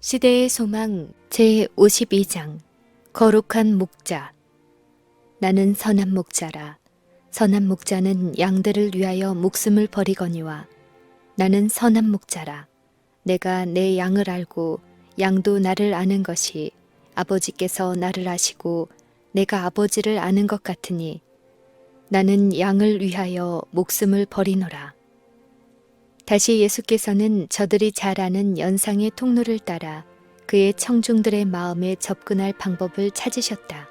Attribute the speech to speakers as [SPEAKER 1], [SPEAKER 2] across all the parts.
[SPEAKER 1] 시대의 소망 제52장 거룩한 목자. 나는 선한 목자라. 선한 목자는 양들을 위하여 목숨을 버리거니와 나는 선한 목자라. 내가 내 양을 알고 양도 나를 아는 것이 아버지께서 나를 아시고 내가 아버지를 아는 것 같으니 나는 양을 위하여 목숨을 버리노라. 다시 예수께서는 저들이 잘 아는 연상의 통로를 따라 그의 청중들의 마음에 접근할 방법을 찾으셨다.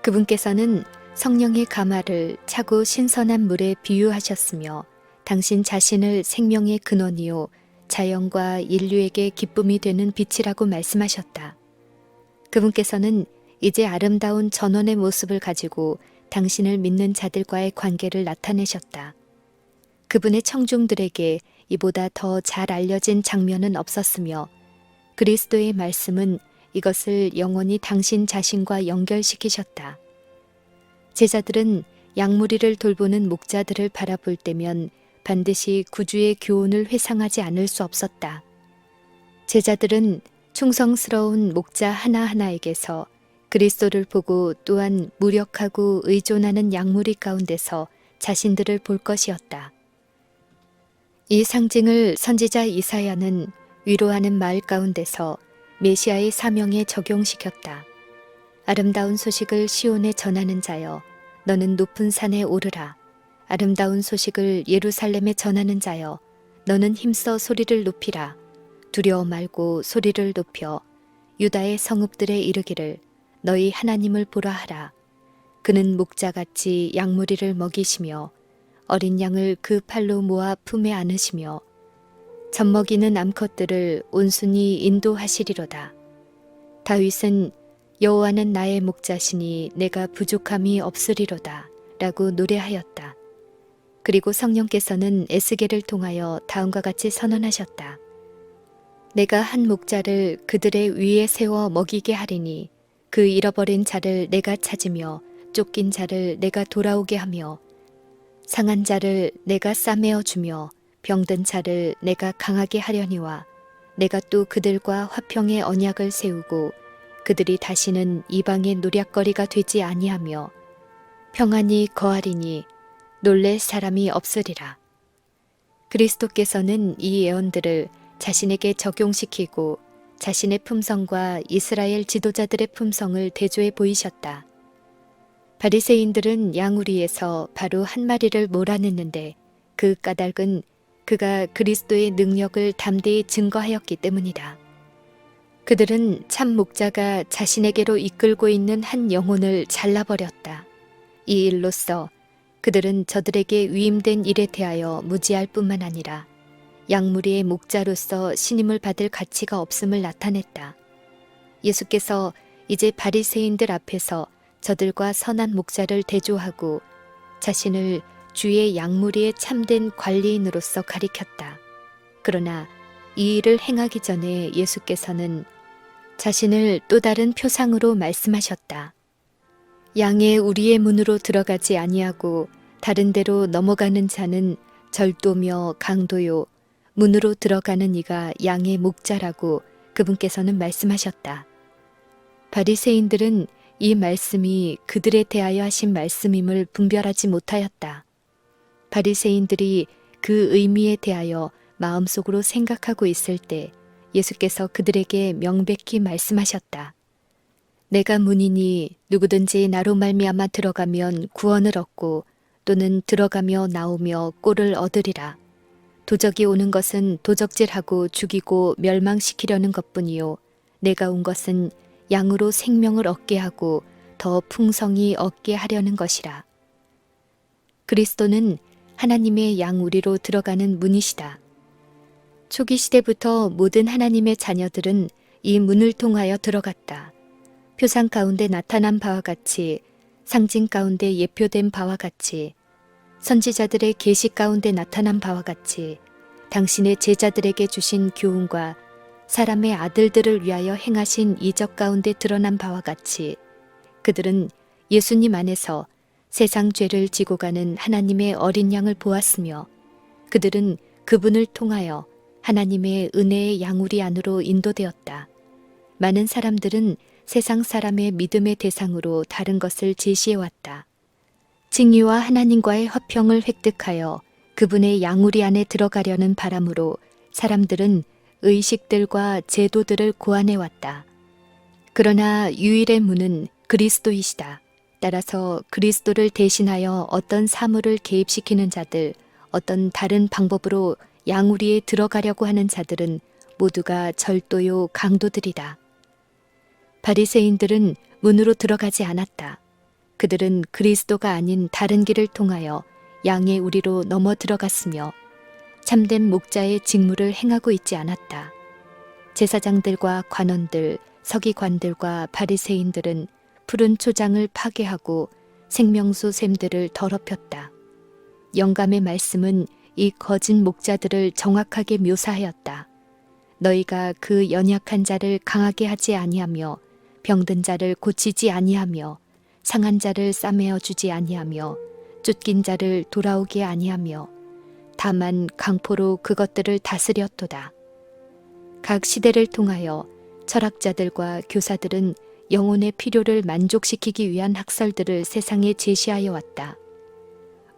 [SPEAKER 1] 그분께서는 성령의 가마를 차고 신선한 물에 비유하셨으며 당신 자신을 생명의 근원이요 자연과 인류에게 기쁨이 되는 빛이라고 말씀하셨다. 그분께서는 이제 아름다운 전원의 모습을 가지고 당신을 믿는 자들과의 관계를 나타내셨다. 그분의 청중들에게 이보다 더 잘 알려진 장면은 없었으며 그리스도의 말씀은 이것을 영원히 당신 자신과 연결시키셨다. 제자들은 양무리를 돌보는 목자들을 바라볼 때면 반드시 구주의 교훈을 회상하지 않을 수 없었다. 제자들은 충성스러운 목자 하나하나에게서 그리스도를 보고 또한 무력하고 의존하는 양무리 가운데서 자신들을 볼 것이었다. 이 상징을 선지자 이사야는 위로하는 말 가운데서 메시아의 사명에 적용시켰다. 아름다운 소식을 시온에 전하는 자여, 너는 높은 산에 오르라. 아름다운 소식을 예루살렘에 전하는 자여, 너는 힘써 소리를 높이라. 두려워 말고 소리를 높여 유다의 성읍들에 이르기를 너희 하나님을 보라 하라. 그는 목자같이 양무리를 먹이시며 어린 양을 그 팔로 모아 품에 안으시며 젖먹이는 암컷들을 온순히 인도하시리로다. 다윗은 여호와는 나의 목자시니 내가 부족함이 없으리로다 라고 노래하였다. 그리고 성령께서는 에스겔을 통하여 다음과 같이 선언하셨다. 내가 한 목자를 그들의 위에 세워 먹이게 하리니 그 잃어버린 자를 내가 찾으며 쫓긴 자를 내가 돌아오게 하며 상한 자를 내가 싸매어 주며 병든 자를 내가 강하게 하려니와 내가 또 그들과 화평의 언약을 세우고 그들이 다시는 이방의 노략거리가 되지 아니하며 평안히 거하리니 놀랄 사람이 없으리라. 그리스도께서는 이 예언들을 자신에게 적용시키고 자신의 품성과 이스라엘 지도자들의 품성을 대조해 보이셨다. 바리새인들은 양우리에서 바로 한 마리를 몰아냈는데 그 까닭은 그가 그리스도의 능력을 담대히 증거하였기 때문이다. 그들은 참 목자가 자신에게로 이끌고 있는 한 영혼을 잘라버렸다. 이 일로써 그들은 저들에게 위임된 일에 대하여 무지할 뿐만 아니라 양무리의 목자로서 신임을 받을 가치가 없음을 나타냈다. 예수께서 이제 바리새인들 앞에서 저들과 선한 목자를 대조하고 자신을 주의 양무리의 참된 관리인으로서 가리켰다. 그러나 이 일을 행하기 전에 예수께서는 자신을 또 다른 표상으로 말씀하셨다. 양의 우리의 문으로 들어가지 아니하고 다른 데로 넘어가는 자는 절도며 강도요 문으로 들어가는 이가 양의 목자라고 그분께서는 말씀하셨다. 바리새인들은 이 말씀이 그들에 대하여 하신 말씀임을 분별하지 못하였다. 바리새인들이 그 의미에 대하여 마음속으로 생각하고 있을 때 예수께서 그들에게 명백히 말씀하셨다. 내가 문이니 누구든지 나로 말미암아 들어가면 구원을 얻고 또는 들어가며 나오며 꼴을 얻으리라. 도적이 오는 것은 도적질하고 죽이고 멸망시키려는 것뿐이요 내가 온 것은 양으로 생명을 얻게 하고 더 풍성히 얻게 하려는 것이라. 그리스도는 하나님의 양우리로 들어가는 문이시다. 초기 시대부터 모든 하나님의 자녀들은 이 문을 통하여 들어갔다. 표상 가운데 나타난 바와 같이 상징 가운데 예표된 바와 같이 선지자들의 계시 가운데 나타난 바와 같이 당신의 제자들에게 주신 교훈과 사람의 아들들을 위하여 행하신 이적 가운데 드러난 바와 같이 그들은 예수님 안에서 세상 죄를 지고 가는 하나님의 어린 양을 보았으며 그들은 그분을 통하여 하나님의 은혜의 양우리 안으로 인도되었다. 많은 사람들은 세상 사람의 믿음의 대상으로 다른 것을 제시해왔다. 칭의와 하나님과의 화평을 획득하여 그분의 양우리 안에 들어가려는 바람으로 사람들은 의식들과 제도들을 고안해왔다. 그러나 유일의 문은 그리스도이시다. 따라서 그리스도를 대신하여 어떤 사물을 개입시키는 자들, 어떤 다른 방법으로 양우리에 들어가려고 하는 자들은 모두가 절도요 강도들이다. 바리새인들은 문으로 들어가지 않았다. 그들은 그리스도가 아닌 다른 길을 통하여 양의 우리로 넘어 들어갔으며 참된 목자의 직무를 행하고 있지 않았다. 제사장들과 관원들, 서기관들과 바리새인들은 푸른 초장을 파괴하고 생명수 샘들을 더럽혔다. 영감의 말씀은 이 거짓 목자들을 정확하게 묘사하였다. 너희가 그 연약한 자를 강하게 하지 아니하며 병든 자를 고치지 아니하며 상한 자를 싸매어 주지 아니하며 쫓긴 자를 돌아오게 아니하며 다만 강포로 그것들을 다스렸도다. 각 시대를 통하여 철학자들과 교사들은 영혼의 필요를 만족시키기 위한 학설들을 세상에 제시하여 왔다.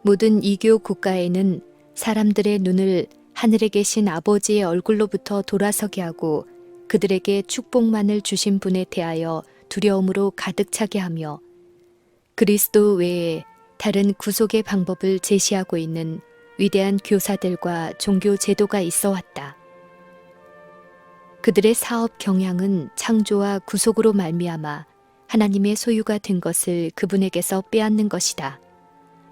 [SPEAKER 1] 모든 이교 국가에는 사람들의 눈을 하늘에 계신 아버지의 얼굴로부터 돌아서게 하고 그들에게 축복만을 주신 분에 대하여 두려움으로 가득 차게 하며 그리스도 외에 다른 구속의 방법을 제시하고 있는 위대한 교사들과 종교 제도가 있어 왔다. 그들의 사업 경향은 창조와 구속으로 말미암아 하나님의 소유가 된 것을 그분에게서 빼앗는 것이다.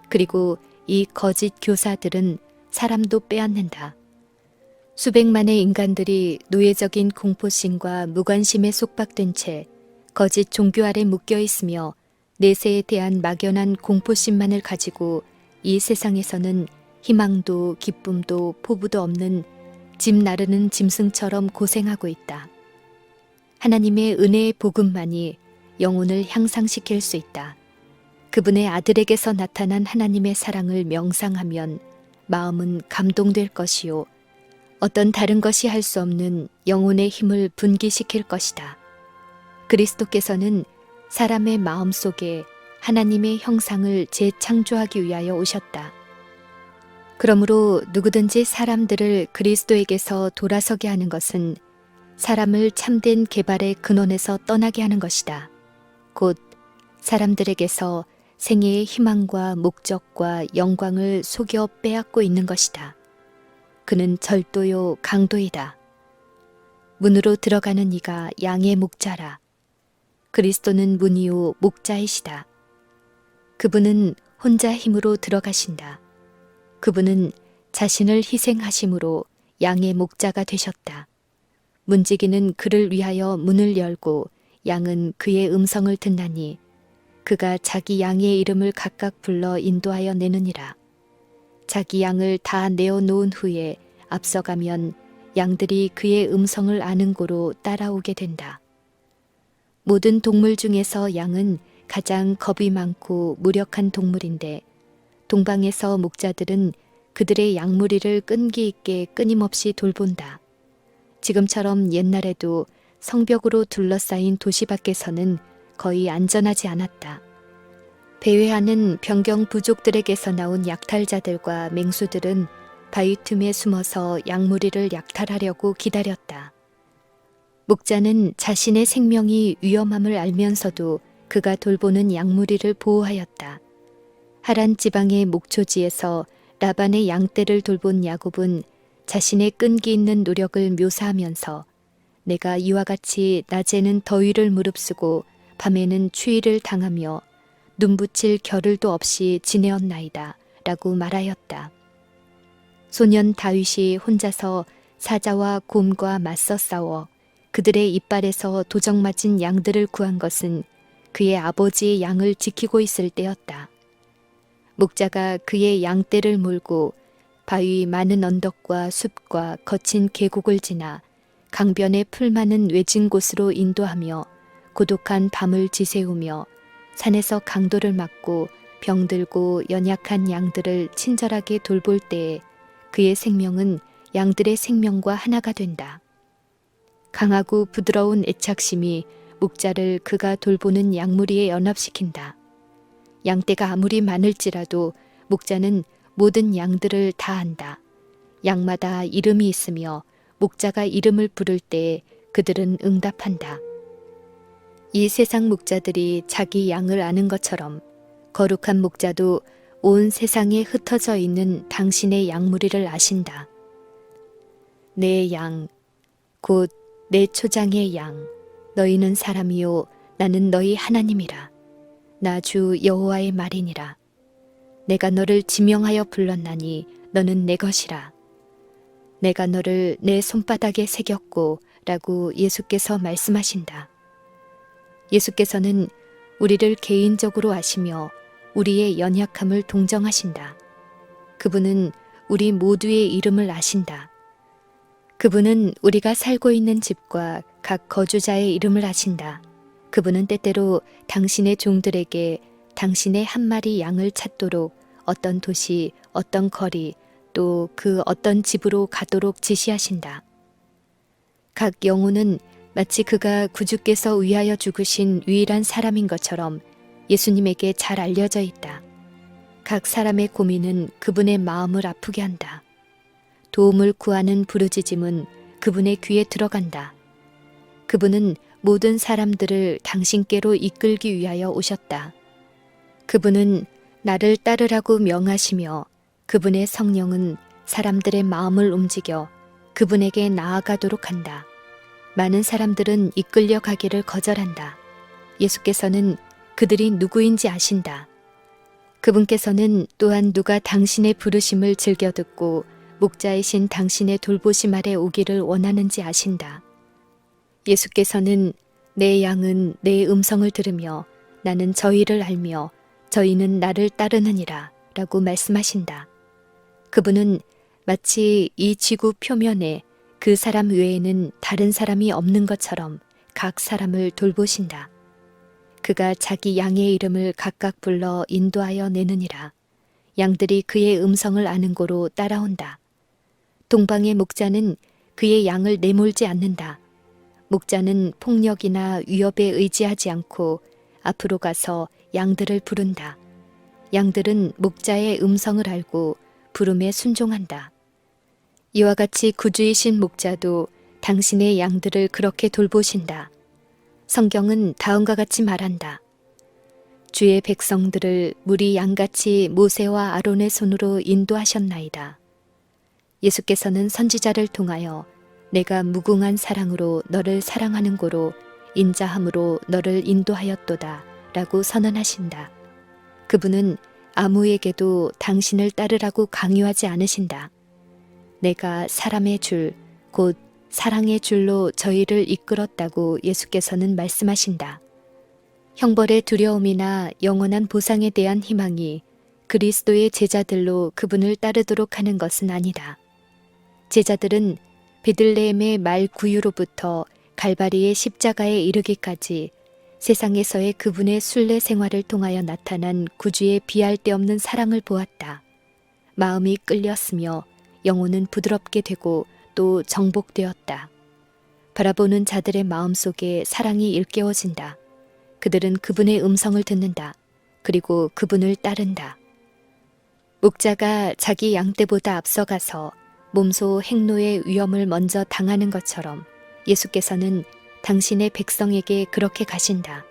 [SPEAKER 1] 그리고 이 거짓 교사들은 사람도 빼앗는다. 수백만의 인간들이 노예적인 공포심과 무관심에 속박된 채 거짓 종교 아래 묶여 있으며 내세에 대한 막연한 공포심만을 가지고 이 세상에서는 희망도 기쁨도 포부도 없는 짐 나르는 짐승처럼 고생하고 있다. 하나님의 은혜의 복음만이 영혼을 향상시킬 수 있다. 그분의 아들에게서 나타난 하나님의 사랑을 명상하면 마음은 감동될 것이요 어떤 다른 것이 할 수 없는 영혼의 힘을 분기시킬 것이다. 그리스도께서는 사람의 마음 속에 하나님의 형상을 재창조하기 위하여 오셨다. 그러므로 누구든지 사람들을 그리스도에게서 돌아서게 하는 것은 사람을 참된 개발의 근원에서 떠나게 하는 것이다. 곧 사람들에게서 생애의 희망과 목적과 영광을 속여 빼앗고 있는 것이다. 그는 절도요 강도이다. 문으로 들어가는 이가 양의 목자라. 그리스도는 문이요 목자이시다. 그분은 혼자 힘으로 들어가신다. 그분은 자신을 희생하심으로 양의 목자가 되셨다. 문지기는 그를 위하여 문을 열고 양은 그의 음성을 듣나니 그가 자기 양의 이름을 각각 불러 인도하여 내느니라. 자기 양을 다 내어놓은 후에 앞서가면 양들이 그의 음성을 아는 고로 따라오게 된다. 모든 동물 중에서 양은 가장 겁이 많고 무력한 동물인데 동방에서 목자들은 그들의 양무리를 끈기 있게 끊임없이 돌본다. 지금처럼 옛날에도 성벽으로 둘러싸인 도시 밖에서는 거의 안전하지 않았다. 배회하는 병경 부족들에게서 나온 약탈자들과 맹수들은 바위 틈에 숨어서 양무리를 약탈하려고 기다렸다. 목자는 자신의 생명이 위험함을 알면서도 그가 돌보는 양무리를 보호하였다. 하란 지방의 목초지에서 라반의 양떼를 돌본 야곱은 자신의 끈기 있는 노력을 묘사하면서 내가 이와 같이 낮에는 더위를 무릅쓰고 밤에는 추위를 당하며 눈붙일 겨를도 없이 지내었나이다 라고 말하였다. 소년 다윗이 혼자서 사자와 곰과 맞서 싸워 그들의 이빨에서 도적 맞은 양들을 구한 것은 그의 아버지의 양을 지키고 있을 때였다. 목자가 그의 양떼를 몰고 바위 많은 언덕과 숲과 거친 계곡을 지나 강변에 풀 많은 외진 곳으로 인도하며 고독한 밤을 지새우며 산에서 강도를 막고 병들고 연약한 양들을 친절하게 돌볼 때에 그의 생명은 양들의 생명과 하나가 된다. 강하고 부드러운 애착심이 목자를 그가 돌보는 양무리에 연합시킨다. 양떼가 아무리 많을지라도 목자는 모든 양들을 다 안다. 양마다 이름이 있으며 목자가 이름을 부를 때 그들은 응답한다. 이 세상 목자들이 자기 양을 아는 것처럼 거룩한 목자도 온 세상에 흩어져 있는 당신의 양무리를 아신다. 내 양, 곧 내 초장의 양, 너희는 사람이요 나는 너희 하나님이라. 나 주 여호와의 말이니라. 내가 너를 지명하여 불렀나니 너는 내 것이라. 내가 너를 내 손바닥에 새겼고 라고 예수께서 말씀하신다. 예수께서는 우리를 개인적으로 아시며 우리의 연약함을 동정하신다. 그분은 우리 모두의 이름을 아신다. 그분은 우리가 살고 있는 집과 각 거주자의 이름을 아신다. 그분은 때때로 당신의 종들에게 당신의 한 마리 양을 찾도록 어떤 도시, 어떤 거리, 또 그 어떤 집으로 가도록 지시하신다. 각 영혼은 마치 그가 구주께서 위하여 죽으신 유일한 사람인 것처럼 예수님에게 잘 알려져 있다. 각 사람의 고민은 그분의 마음을 아프게 한다. 도움을 구하는 부르짖음은 그분의 귀에 들어간다. 그분은 모든 사람들을 당신께로 이끌기 위하여 오셨다. 그분은 나를 따르라고 명하시며 그분의 성령은 사람들의 마음을 움직여 그분에게 나아가도록 한다. 많은 사람들은 이끌려 가기를 거절한다. 예수께서는 그들이 누구인지 아신다. 그분께서는 또한 누가 당신의 부르심을 즐겨 듣고 목자이신 당신의 돌보심 아래 오기를 원하는지 아신다. 예수께서는 내 양은 내 음성을 들으며 나는 저희를 알며 저희는 나를 따르느니라 라고 말씀하신다. 그분은 마치 이 지구 표면에 그 사람 외에는 다른 사람이 없는 것처럼 각 사람을 돌보신다. 그가 자기 양의 이름을 각각 불러 인도하여 내느니라. 양들이 그의 음성을 아는 고로 따라온다. 동방의 목자는 그의 양을 내몰지 않는다. 목자는 폭력이나 위협에 의지하지 않고 앞으로 가서 양들을 부른다. 양들은 목자의 음성을 알고 부름에 순종한다. 이와 같이 구주이신 목자도 당신의 양들을 그렇게 돌보신다. 성경은 다음과 같이 말한다. 주의 백성들을 물이 양같이 모세와 아론의 손으로 인도하셨나이다. 예수께서는 선지자를 통하여 내가 무궁한 사랑으로 너를 사랑하는 고로 인자함으로 너를 인도하였도다 라고 선언하신다. 그분은 아무에게도 당신을 따르라고 강요하지 않으신다. 내가 사람의 줄, 곧 사랑의 줄로 저희를 이끌었다고 예수께서는 말씀하신다. 형벌의 두려움이나 영원한 보상에 대한 희망이 그리스도의 제자들로 그분을 따르도록 하는 것은 아니다. 제자들은 베들레헴의 말 구유로부터 갈바리의 십자가에 이르기까지 세상에서의 그분의 순례 생활을 통하여 나타난 구주의 비할 데 없는 사랑을 보았다. 마음이 끌렸으며 영혼은 부드럽게 되고 또 정복되었다. 바라보는 자들의 마음속에 사랑이 일깨워진다. 그들은 그분의 음성을 듣는다. 그리고 그분을 따른다. 목자가 자기 양떼보다 앞서가서 몸소 행로의 위험을 먼저 당하는 것처럼 예수께서는 당신의 백성에게 그렇게 가신다.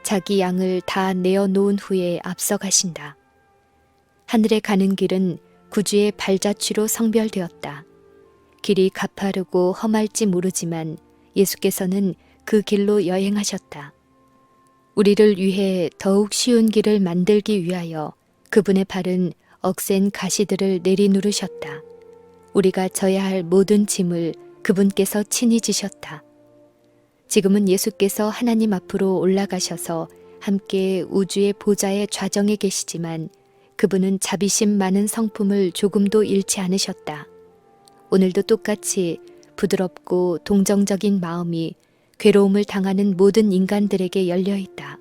[SPEAKER 1] 자기 양을 다 내어놓은 후에 앞서가신다. 하늘에 가는 길은 구주의 발자취로 성별되었다. 길이 가파르고 험할지 모르지만 예수께서는 그 길로 여행하셨다. 우리를 위해 더욱 쉬운 길을 만들기 위하여 그분의 발은 억센 가시들을 내리누르셨다. 우리가 져야 할 모든 짐을 그분께서 친히 지셨다. 지금은 예수께서 하나님 앞으로 올라가셔서 함께 우주의 보좌의 좌정에 계시지만 그분은 자비심 많은 성품을 조금도 잃지 않으셨다. 오늘도 똑같이 부드럽고 동정적인 마음이 괴로움을 당하는 모든 인간들에게 열려 있다.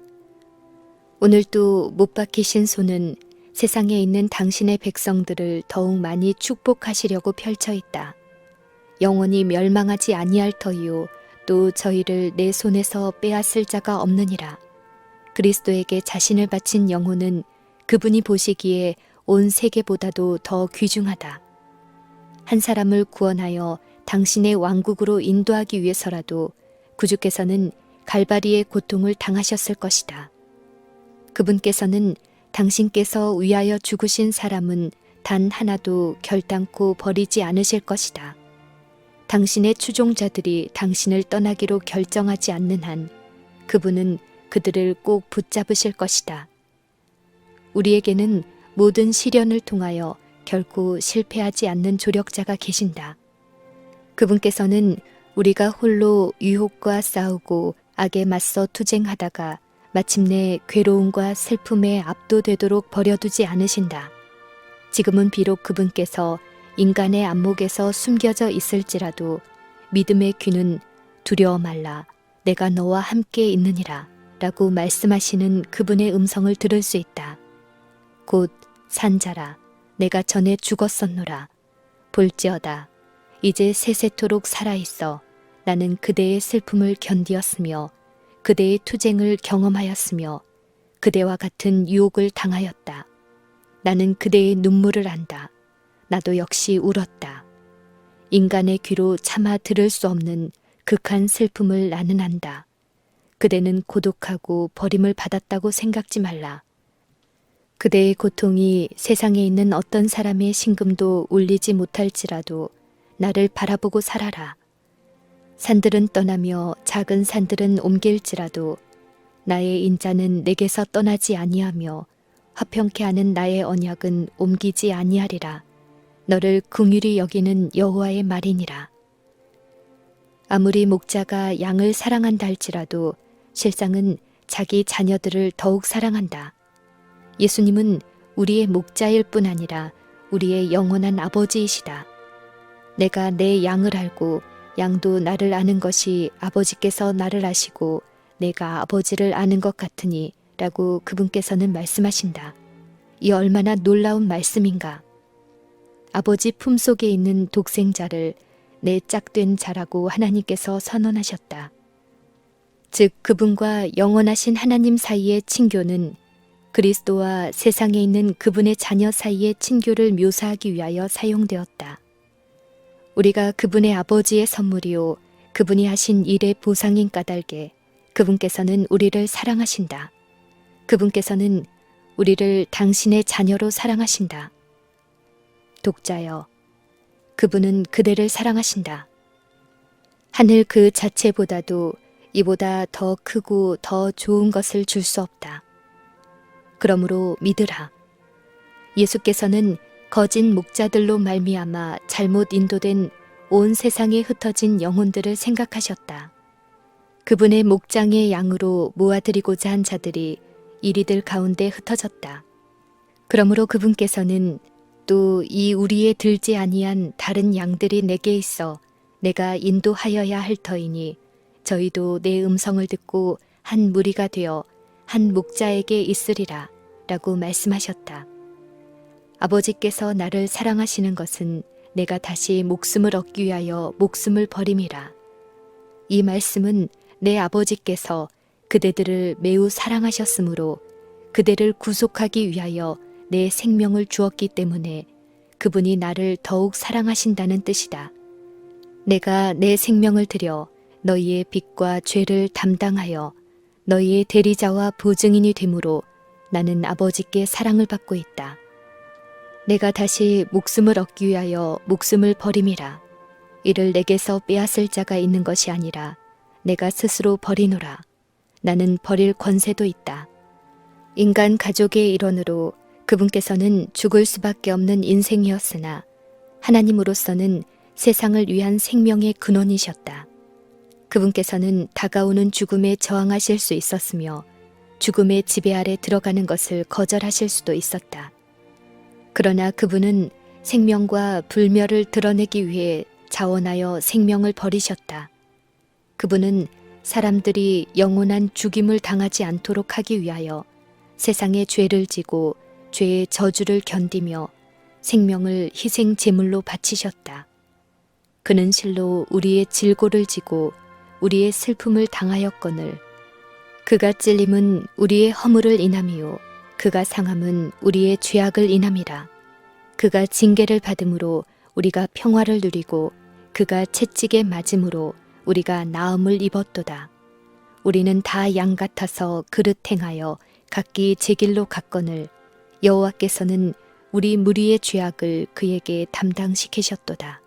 [SPEAKER 1] 오늘도 못 박히신 손은 세상에 있는 당신의 백성들을 더욱 많이 축복하시려고 펼쳐 있다. 영원히 멸망하지 아니할 터이요 또 저희를 내 손에서 빼앗을 자가 없느니라. 그리스도에게 자신을 바친 영혼은 그분이 보시기에 온 세계보다도 더 귀중하다. 한 사람을 구원하여 당신의 왕국으로 인도하기 위해서라도 구주께서는 갈바리의 고통을 당하셨을 것이다. 그분께서는 당신께서 위하여 죽으신 사람은 단 하나도 결단코 버리지 않으실 것이다. 당신의 추종자들이 당신을 떠나기로 결정하지 않는 한 그분은 그들을 꼭 붙잡으실 것이다. 우리에게는 모든 시련을 통하여 결코 실패하지 않는 조력자가 계신다. 그분께서는 우리가 홀로 유혹과 싸우고 악에 맞서 투쟁하다가 마침내 괴로움과 슬픔에 압도되도록 버려두지 않으신다. 지금은 비록 그분께서 인간의 안목에서 숨겨져 있을지라도 믿음의 귀는 두려워 말라 내가 너와 함께 있느니라 라고 말씀하시는 그분의 음성을 들을 수 있다. 곧 산자라 내가 전에 죽었었노라 볼지어다 이제 세세토록 살아있어 나는 그대의 슬픔을 견디었으며 그대의 투쟁을 경험하였으며 그대와 같은 유혹을 당하였다. 나는 그대의 눈물을 안다. 나도 역시 울었다. 인간의 귀로 차마 들을 수 없는 극한 슬픔을 나는 안다. 그대는 고독하고 버림을 받았다고 생각지 말라. 그대의 고통이 세상에 있는 어떤 사람의 심금도 울리지 못할지라도 나를 바라보고 살아라. 산들은 떠나며 작은 산들은 옮길지라도 나의 인자는 내게서 떠나지 아니하며 화평케 하는 나의 언약은 옮기지 아니하리라. 너를 긍휼히 여기는 여호와의 말이니라. 아무리 목자가 양을 사랑한다 할지라도 실상은 자기 자녀들을 더욱 사랑한다. 예수님은 우리의 목자일 뿐 아니라 우리의 영원한 아버지이시다. 내가 내 양을 알고 양도 나를 아는 것이 아버지께서 나를 아시고 내가 아버지를 아는 것 같으니 라고 그분께서는 말씀하신다. 이 얼마나 놀라운 말씀인가. 아버지 품속에 있는 독생자를 내 짝된 자라고 하나님께서 선언하셨다. 즉 그분과 영원하신 하나님 사이의 친교는 그리스도와 세상에 있는 그분의 자녀 사이의 친교를 묘사하기 위하여 사용되었다. 우리가 그분의 아버지의 선물이요 그분이 하신 일의 보상인 까닭에 그분께서는 우리를 사랑하신다. 그분께서는 우리를 당신의 자녀로 사랑하신다. 독자여, 그분은 그대를 사랑하신다. 하늘 그 자체보다도 이보다 더 크고 더 좋은 것을 줄 수 없다. 그러므로 믿으라. 예수께서는 거짓 목자들로 말미암아 잘못 인도된 온 세상에 흩어진 영혼들을 생각하셨다. 그분의 목장의 양으로 모아드리고자 한 자들이 이리들 가운데 흩어졌다. 그러므로 그분께서는 또 이 우리에 들지 아니한 다른 양들이 내게 있어 내가 인도하여야 할 터이니 저희도 내 음성을 듣고 한 무리가 되어 한 목자에게 있으리라 라고 말씀하셨다. 아버지께서 나를 사랑하시는 것은 내가 다시 목숨을 얻기 위하여 목숨을 버림이라. 이 말씀은 내 아버지께서 그대들을 매우 사랑하셨으므로 그대를 구속하기 위하여 내 생명을 주었기 때문에 그분이 나를 더욱 사랑하신다는 뜻이다. 내가 내 생명을 들여 너희의 빚과 죄를 담당하여 너희의 대리자와 보증인이 되므로 나는 아버지께 사랑을 받고 있다. 내가 다시 목숨을 얻기 위하여 목숨을 버림이라. 이를 내게서 빼앗을 자가 있는 것이 아니라 내가 스스로 버리노라. 나는 버릴 권세도 있다. 인간 가족의 일원으로 그분께서는 죽을 수밖에 없는 인생이었으나 하나님으로서는 세상을 위한 생명의 근원이셨다. 그분께서는 다가오는 죽음에 저항하실 수 있었으며 죽음의 지배 아래 들어가는 것을 거절하실 수도 있었다. 그러나 그분은 생명과 불멸을 드러내기 위해 자원하여 생명을 버리셨다. 그분은 사람들이 영원한 죽임을 당하지 않도록 하기 위하여 세상의 죄를 지고 죄의 저주를 견디며 생명을 희생 제물로 바치셨다. 그는 실로 우리의 질고를 지고 우리의 슬픔을 당하였거늘 그가 찔림은 우리의 허물을 인함이요 그가 상함은 우리의 죄악을 인함이라. 그가 징계를 받음으로 우리가 평화를 누리고 그가 채찍에 맞음으로 우리가 나음을 입었도다. 우리는 다 양 같아서 그릇 행하여 각기 제 길로 갔거늘 여호와께서는 우리 무리의 죄악을 그에게 담당시키셨도다.